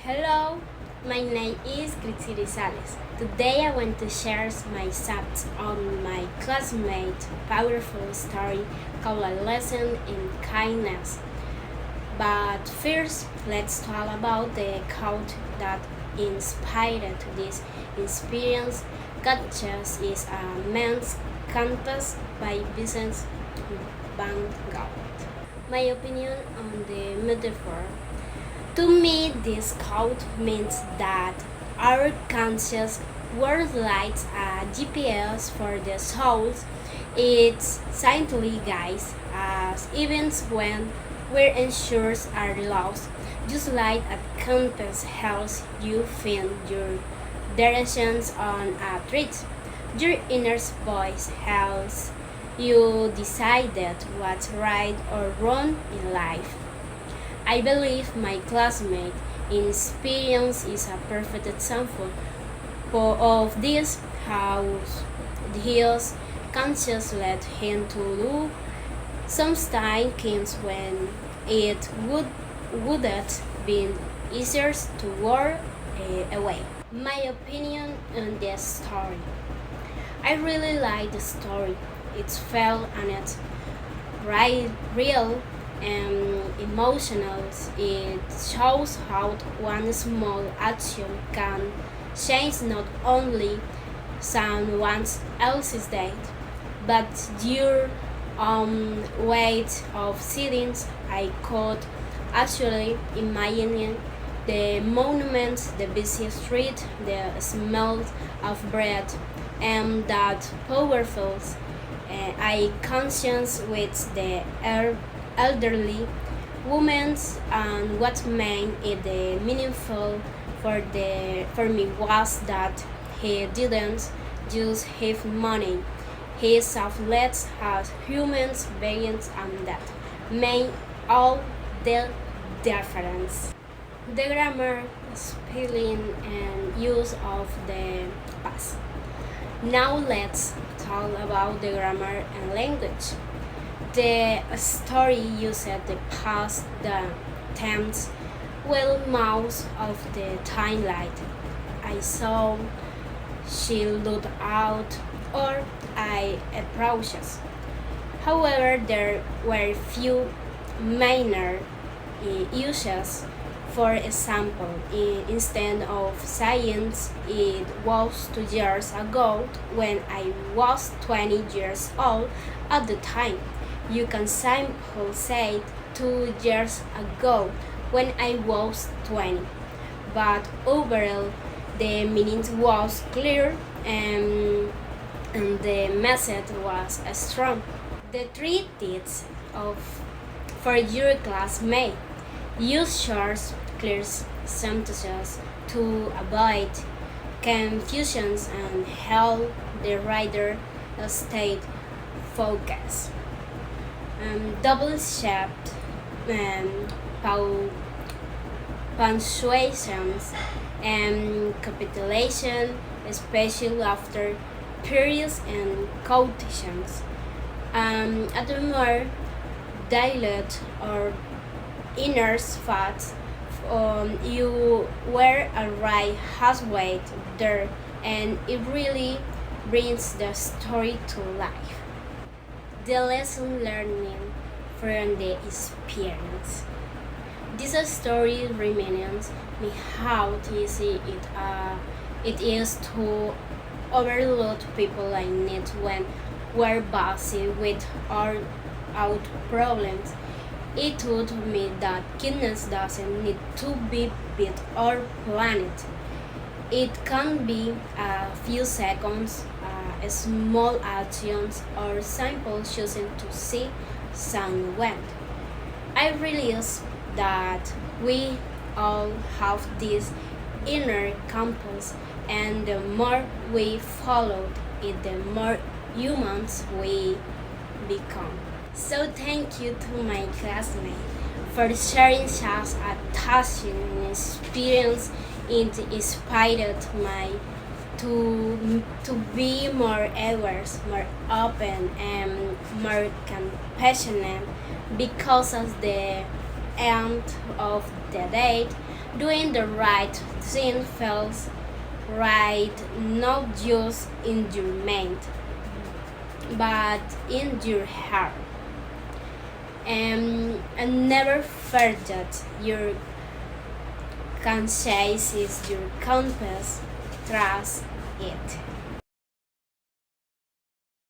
Hello, my name is Crixi Rizales. Today I want to share my thoughts on my classmate powerful story called A Lesson in Kindness. But first, let's talk about the quote that inspired this experience. Conscious is a man's canvas by Vincent van Gogh. My opinion on the metaphor. To me, this quote means that our conscious world lights a GPS for the souls. It silently guides us even when we're unsure are lost. Just like a compass helps you find your directions on a trip, your inner voice helps you decide what's right or wrong in life. I believe my classmate experience is a perfect example of this how his conscience led him to do some things when it would have been easier to walk away. My opinion on this story. I really like the story. It's felt and it's real and emotional. It shows how one small action can change not only someone else's day, but your weight of scenes. I could actually imagine the monuments, the busy street, the smell of bread, and that powerful I conscience with the elderly women, and what made it meaningful for me was that he didn't just have money. He selfless as human beings, and that made all the difference. The grammar, spelling, and use of the past. Now let's talk about the grammar and language. The story used the past, the tense, well most of the time like I saw, she looked out, or I approaches. However, there were few minor uses. For example, instead of saying it was 2 years ago when I was 20 years old at the time, you can simply say 2 years ago when I was 20. But overall, the meaning was clear and the message was strong. The three tips of for your classmate. Use short, clear sentences to avoid confusions and help the writer stay focused. Double-checked punctuations and capitulation, especially after periods and quotations. At the more dilute or inner thoughts, you were right halfway there, and it really brings the story to life. The lesson learning from the experience. This story reminds me how easy it is to overlook people I need when we're busy with our out problems. It taught me that kindness doesn't need to be big or planned. It can be a few seconds, small actions, or simple choosing to see someone. I realize that we all have this inner compass, and the more we follow it, the more humans we become. So thank you to my classmate for sharing such a touching experience. It inspired me to be more aware, more open, and more compassionate because of the end of the day, Doing the right thing feels right not just in your mind, but in your heart. And never forget your conscience is your compass. Trust it.